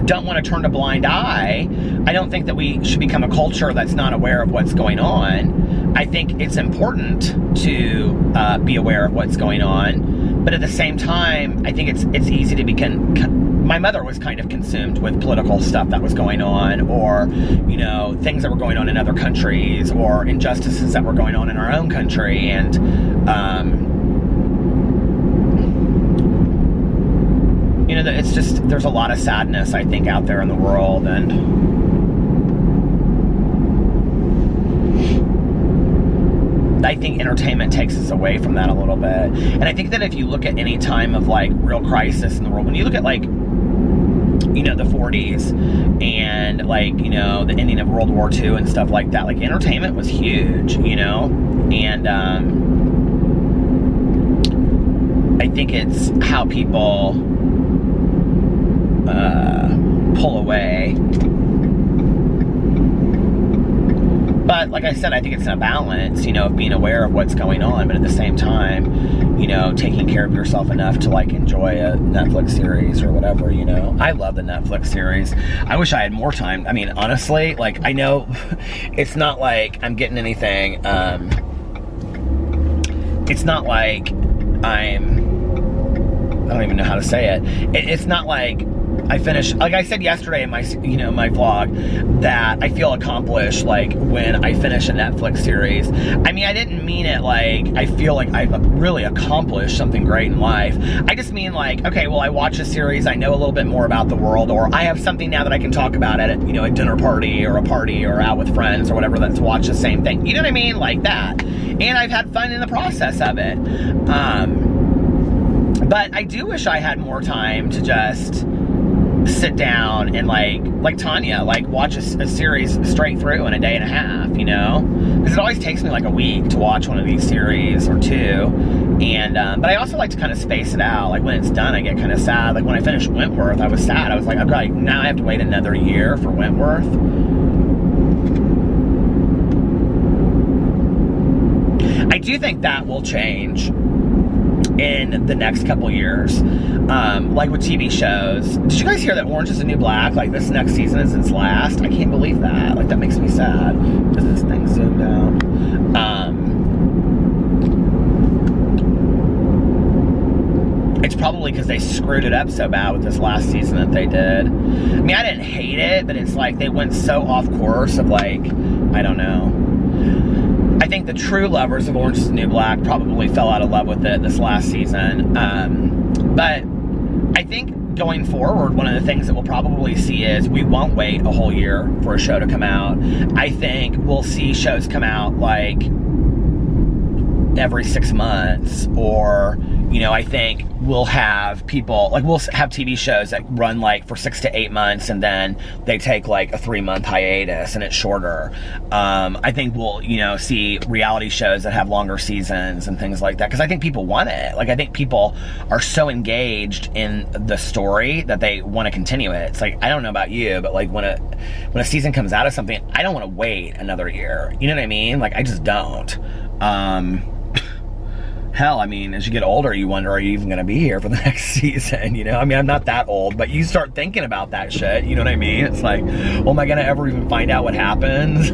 don't want to turn a blind eye. I don't think that we should become a culture that's not aware of what's going on. I think it's important to be aware of what's going on, but at the same time, I think it's easy to my mother was kind of consumed with political stuff that was going on, or, you know, things that were going on in other countries, or injustices that were going on in our own country, and you know, it's just, there's a lot of sadness, I think, out there in the world, and I think entertainment takes us away from that a little bit. And I think that if you look at any time of, like, real crisis in the world, when you look at, like, you know, the 40s and, like, you know, the ending of World War II and stuff like that, like, entertainment was huge, you know? And I think it's how people pull away. But like I said, I think it's in a balance, you know, of being aware of what's going on, but at the same time, you know, taking care of yourself enough to, like, enjoy a Netflix series or whatever, you know. I love the Netflix series. I wish I had more time. I mean, honestly, like, I know it's not like I'm getting anything, it's not like I don't even know how to say it. It's not like I finished, like I said yesterday in my, you know, my vlog, that I feel accomplished, like, when I finish a Netflix series. I mean, I didn't mean it like I feel like I've really accomplished something great in life. I just mean, like, okay, well, I watch a series, I know a little bit more about the world, or I have something now that I can talk about at, you know, a dinner party or a party or out with friends or whatever, that's watch the same thing. You know what I mean? Like that. And I've had fun in the process of it. But I do wish I had more time to just sit down and, like Tanya, like, watch a series straight through in a day and a half, you know? Because it always takes me like a week to watch one of these series or two. And, but I also like to kind of space it out. Like, when it's done, I get kind of sad. Like, when I finished Wentworth, I was sad. I was like, okay, now I have to wait another year for Wentworth. I do think that will change in the next couple years, like with TV shows. Did you guys hear that Orange is the New Black, like, this next season is its last? I can't believe that. Like, that makes me sad. Because this thing zoomed out. It's probably because they screwed it up so bad with this last season that they did. I mean, I didn't hate it, but it's like they went so off course of, like, I don't know. I think the true lovers of Orange is the New Black probably fell out of love with it this last season. But I think going forward, one of the things that we'll probably see is we won't wait a whole year for a show to come out. I think we'll see shows come out, like, every 6 months, or, you know, I think we'll have people, like, we'll have TV shows that run, like, for 6 to 8 months, and then they take, like, a 3-month hiatus, and it's shorter. I think we'll, you know, see reality shows that have longer seasons and things like that, because I think people want it. Like, I think people are so engaged in the story that they want to continue it. It's like, I don't know about you, but, like, when a season comes out of something, I don't want to wait another year. You know what I mean? Like, I just don't. Hell, I mean, as you get older, you wonder, are you even going to be here for the next season, you know? I mean, I'm not that old, but you start thinking about that shit, you know what I mean? It's like, well, am I going to ever even find out what happens?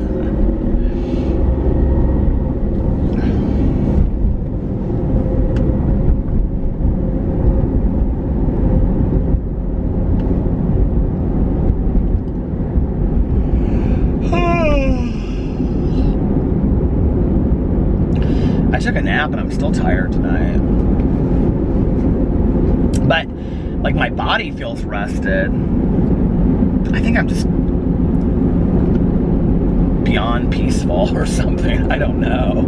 I took a nap and I'm still tired tonight. But, like, my body feels rested. I think I'm just beyond peaceful or something. I don't know.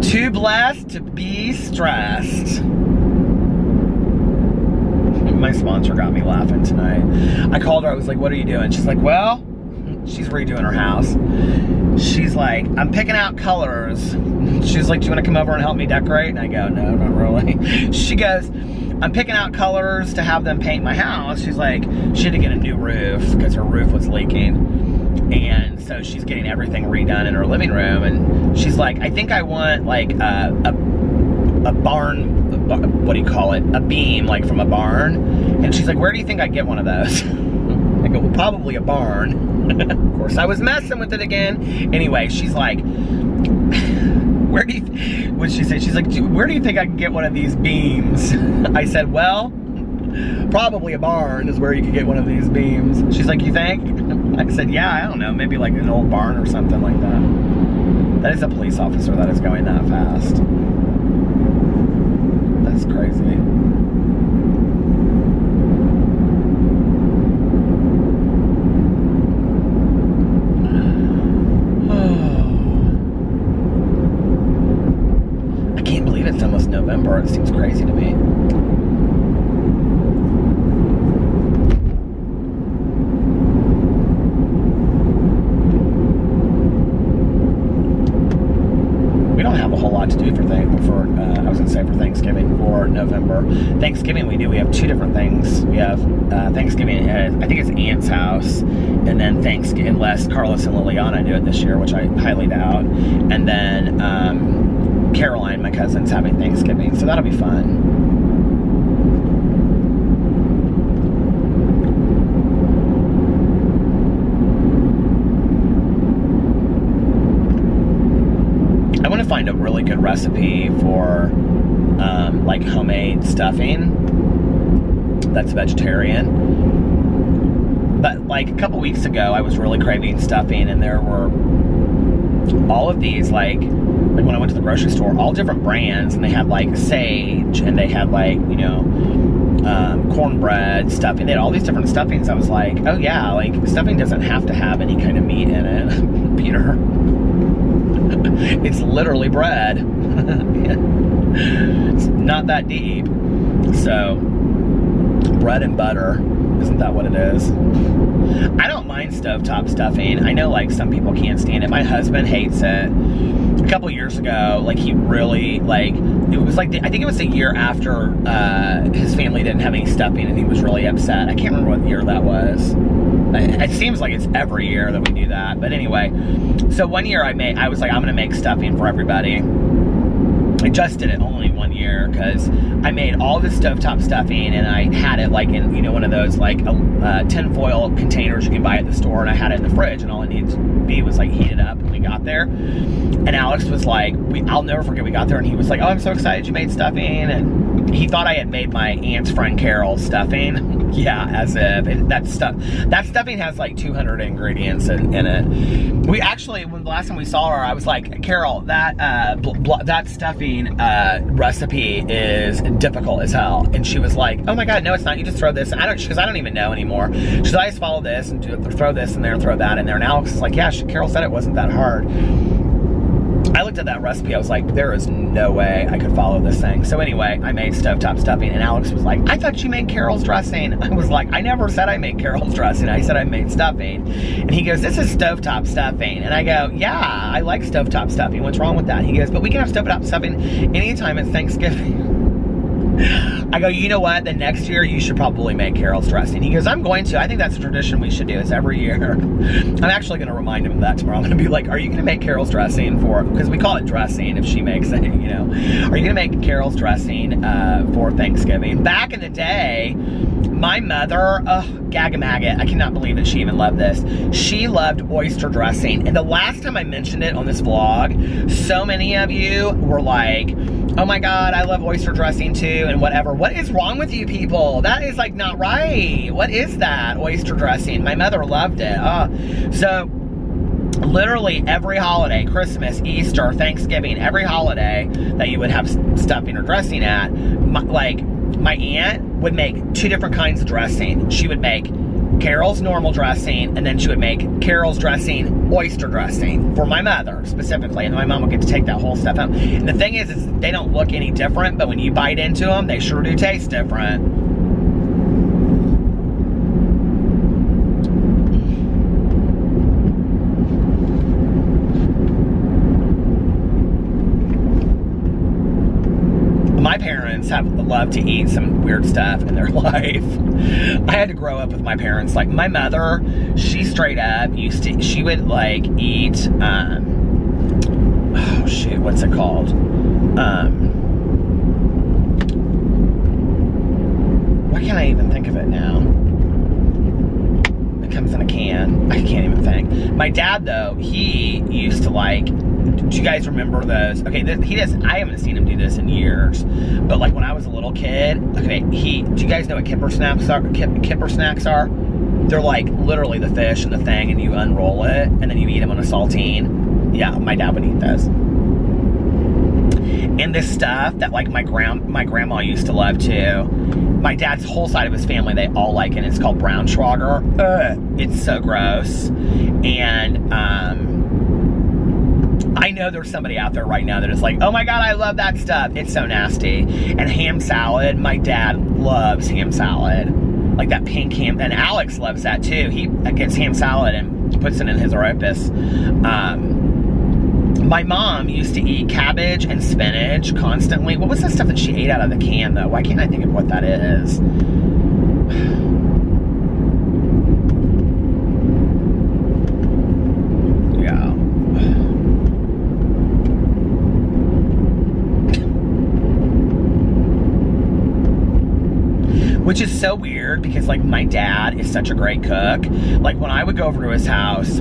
Too blessed to be stressed. My sponsor got me laughing tonight. I called her, I was like, what are you doing? She's like, well, she's redoing her house. She's like, I'm picking out colors. She's like, do you want to come over and help me decorate? And I go, no, not really. She goes, I'm picking out colors to have them paint my house. She's like, she had to get a new roof because her roof was leaking. And so she's getting everything redone in her living room. And she's like, I think I want like a barn, what do you call it? A beam, like from a barn. And she's like, where do you think I'd get one of those? I go, well, probably a barn. Of course, I was messing with it again. Anyway, she's like, where do you, what'd she say? She's like, where do you think I can get one of these beams? I said, well, probably a barn is where you could get one of these beams. She's like, you think? I said, yeah, I don't know, maybe like an old barn or something like that. That is a police officer that is going that fast. That's crazy. November. It seems crazy to me. We don't have a whole lot to do for I was gonna say for Thanksgiving for November. Thanksgiving we do. We have two different things. We have Thanksgiving at, I think it's Aunt's house, and then Thanksgiving, unless Carlos and Liliana do it this year, which I highly doubt, and then Caroline, my cousin's having Thanksgiving, so that'll be fun. I want to find a really good recipe for like homemade stuffing that's vegetarian. But like a couple weeks ago, I was really craving stuffing, and there were all of these like when I went to the grocery store, all different brands, and they had like sage, and they had like, you know, cornbread stuffing. They had all these different stuffings. I was like, oh yeah, like stuffing doesn't have to have any kind of meat in it, Peter. It's literally bread. It's not that deep. So, bread and butter. Isn't that what it is? I don't mind stovetop stuffing. I know like some people can't stand it. My husband hates it. A couple years ago, like he really, like, it was like, I think it was the year after his family didn't have any stuffing, and he was really upset. I can't remember what year that was. It seems like it's every year that we do that. But anyway, so one year I was like, I'm gonna make stuffing for everybody. I just did it only one year because I made all this stovetop stuffing, and I had it like in, you know, one of those like tinfoil containers you can buy at the store, and I had it in the fridge, and all it needed to be was like heated up when we got there. And Alex was like, I'll never forget, we got there and he was like, oh, I'm so excited you made stuffing. And he thought I had made my aunt's friend Carol's stuffing. Yeah, as if that stuffing has like 200 ingredients in it. We actually, when the last time we saw her, I was like, Carol, that stuffing recipe is difficult as hell. And she was like, oh my God, no, it's not. You just throw this. Because I don't even know anymore. She said, I just follow this and throw this in there and throw that in there. And Alex is like, yeah, Carol said it wasn't that hard. I looked at that recipe, I was like, there is no way I could follow this thing. So anyway, I made stovetop stuffing, and Alex was like, I thought you made Carol's dressing. I was like, I never said I made Carol's dressing. I said I made stuffing. And he goes, this is stovetop stuffing. And I go, yeah, I like stovetop stuffing. What's wrong with that? He goes, but we can have stovetop stuffing anytime it's Thanksgiving. I go, you know what? The next year you should probably make Carol's dressing. He goes, I'm going to. I think that's a tradition we should do. Is every year. I'm actually going to remind him of that tomorrow. I'm going to be like, are you going to make Carol's dressing for, because we call it dressing if she makes it, you know. Are you going to make Carol's dressing for Thanksgiving? Back in the day, my mother, gag-a-maggot, I cannot believe that she even loved this. She loved oyster dressing. And the last time I mentioned it on this vlog, so many of you were like, oh my God, I love oyster dressing too, and whatever. What is wrong with you people? That is like not right. What is that, oyster dressing? My mother loved it. So literally every holiday, Christmas, Easter, Thanksgiving, every holiday that you would have stuffing or dressing at, my aunt would make two different kinds of dressing. She would make Carol's normal dressing, and then she would make Carol's dressing, oyster dressing, for my mother specifically, and my mom would get to take that whole stuff out. And the thing is they don't look any different, but when you bite into them, they sure do taste different. parents have loved to eat some weird stuff in their life. I had to grow up with my parents. Like, my mother, she straight up she would, like, eat, oh, shoot, what's it called? Why can't I even think of it now? It comes in a can. I can't even think. My dad, though, he used to, like, do you guys remember those? Okay, he does. I haven't seen him do this in years, but like when I was a little kid, okay, do you guys know what kipper snacks are? Kipper snacks are? They're like literally the fish and the thing, and you unroll it, and then you eat them on a saltine. Yeah, my dad would eat those. And this stuff that like my grandma used to love too. My dad's whole side of his family, they all like it. It's called Braunschweiger. It's so gross. And I know there's somebody out there right now that is like, oh my God, I love that stuff. It's so nasty. And ham salad, my dad loves ham salad. Like that pink ham, and Alex loves that too. He gets ham salad and puts it in his Oropus. My mom used to eat cabbage and spinach constantly. What was the stuff that she ate out of the can though? Why can't I think of what that is? Which is so weird because like my dad is such a great cook. Like when I would go over to his house,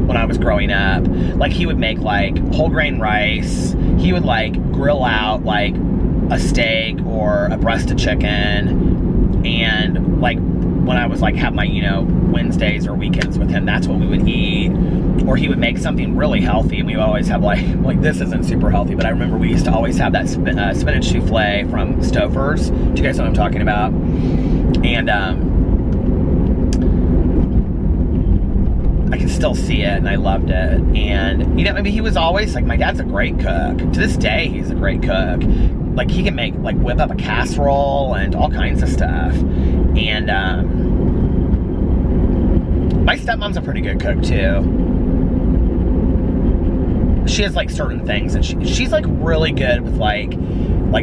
when I was growing up, like he would make like whole grain rice. He would like grill out like a steak or a breast of chicken. And like when I was like have my, you know, Wednesdays or weekends with him, that's what we would eat. Or he would make something really healthy, and we would always have like this isn't super healthy, but I remember we used to always have that spinach souffle from Stouffer's. Do you guys know what I'm talking about? And I can still see it, and I loved it. And, you know, maybe he was always, like, my dad's a great cook. To this day, he's a great cook. Like, he can make, like, whip up a casserole and all kinds of stuff. And, my stepmom's a pretty good cook, too. She has, like, certain things, and she's, like, really good with, like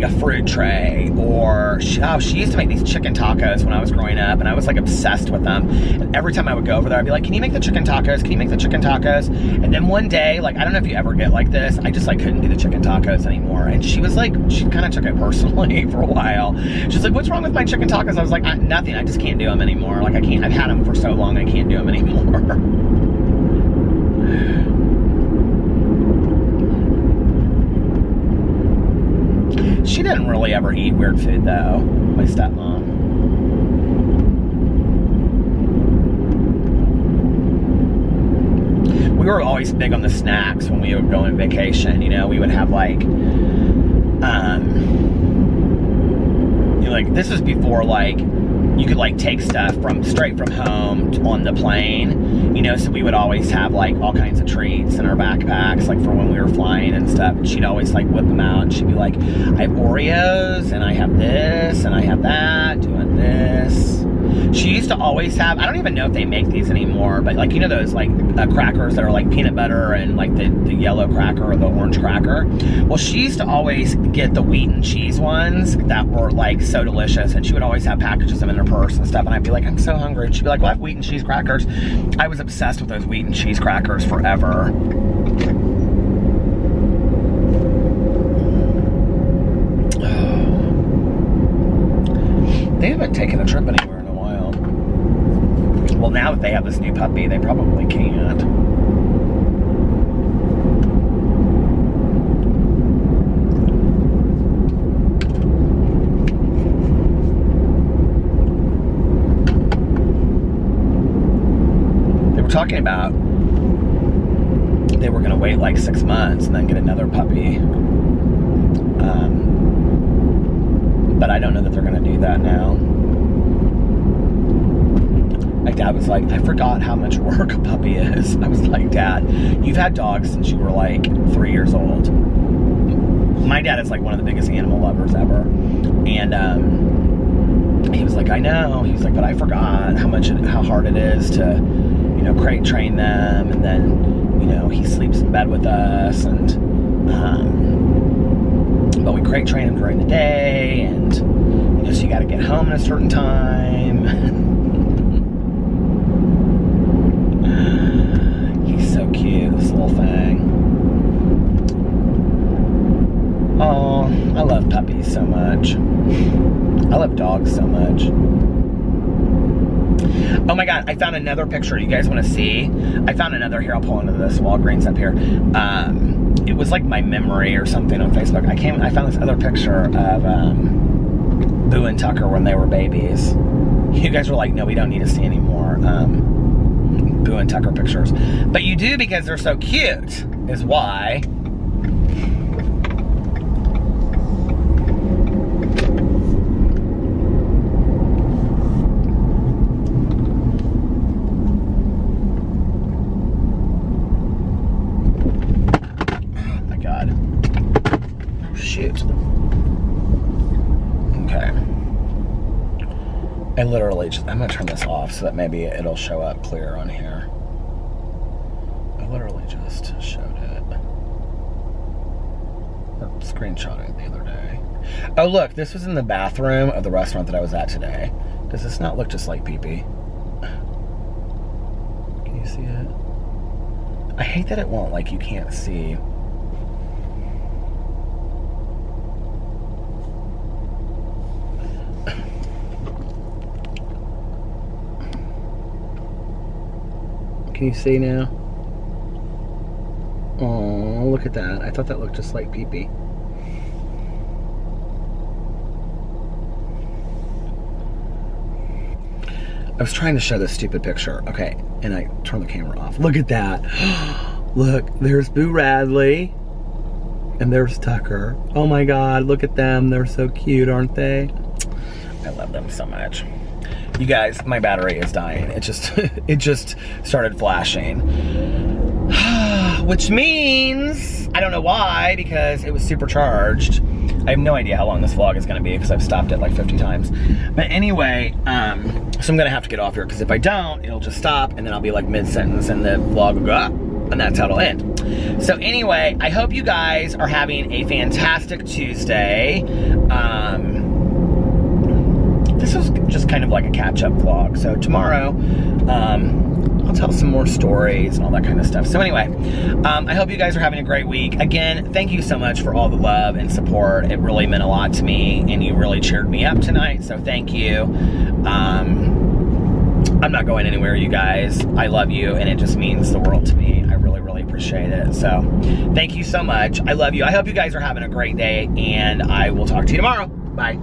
a fruit tray, or she used to make these chicken tacos when I was growing up, and I was like obsessed with them. And every time I would go over there, I'd be like, can you make the chicken tacos? Can you make the chicken tacos? And then one day, like, I don't know if you ever get like this, I just like couldn't do the chicken tacos anymore. And she was like, she kind of took it personally for a while. She's like, what's wrong with my chicken tacos? I was like, nothing, I just can't do them anymore. Like, I can't, I've had them for so long, I can't do them anymore. She didn't really ever eat weird food, though, my stepmom. We were always big on the snacks when we would go on vacation. You know, we would have, like, you know, like, this was before, like, you could, like, take stuff straight from home on the plane, you know, so we would always have, like, all kinds of treats in our backpacks, like, for when we were flying and stuff, and she'd always, like, whip them out, and she'd be like, I have Oreos, and I have this, and I have that, doing this. She used to always have, I don't even know if they make these anymore, but, like, you know those, like, crackers that are, like, peanut butter and, like, the yellow cracker or the orange cracker? Well, she used to always get the wheat and cheese ones that were, like, so delicious, and she would always have packages of them in her purse and stuff, and I'd be like, I'm so hungry, and she'd be like, well, I have wheat and cheese crackers. I was obsessed with those wheat and cheese crackers forever. They haven't taken a trip anywhere in a while. Well, now that they have this new puppy, they probably can't. They were talking about they were going to wait like 6 months and then get another puppy. But I don't know that they're going to do that now. My dad was like, I forgot how much work a puppy is. I was like, Dad, you've had dogs since you were like 3 years old. My dad is like one of the biggest animal lovers ever. And he was like, I know. He was like, but I forgot how hard it is to, you know, crate train them. And then, you know, he sleeps in bed with us. And but we crate train him during the day, and you know, so you got to get home at a certain time. He's so cute, this little thing. Oh, I love puppies so much. I love dogs so much. Oh my God, I found another picture you guys want to see. I found another, here, I'll pull into this Walgreens up here. It was like my memory or something on Facebook. I found this other picture of Boo and Tucker when they were babies. You guys were like, no, we don't need to see any more Boo and Tucker pictures. But you do, because they're so cute, is why. I literally just, I'm gonna turn this off so that maybe it'll show up clear on here. I literally just showed it. Or screenshot it the other day. Oh look, this was in the bathroom of the restaurant that I was at today. Does this not look just like pee-pee? Can you see it? I hate that it won't, like, you can't see. Can you see now? Oh, look at that. I thought that looked just like pee-pee. I was trying to show this stupid picture. Okay, and I turned the camera off. Look at that. Look, there's Boo Radley. And there's Tucker. Oh my God, look at them. They're so cute, aren't they? I love them so much. You guys, my battery is dying. It just started flashing. Which means, I don't know why, because it was supercharged. I have no idea how long this vlog is gonna be because I've stopped it like 50 times. But anyway, so I'm gonna have to get off here, because if I don't, it'll just stop and then I'll be like mid-sentence and the vlog will go up, and that's how it'll end. So anyway, I hope you guys are having a fantastic Tuesday. This was just kind of like a catch-up vlog. So tomorrow, I'll tell some more stories and all that kind of stuff. So anyway, I hope you guys are having a great week. Again, thank you so much for all the love and support. It really meant a lot to me, and you really cheered me up tonight, so thank you. I'm not going anywhere, you guys. I love you, and it just means the world to me. I really, really appreciate it. So thank you so much. I love you. I hope you guys are having a great day, and I will talk to you tomorrow. Bye.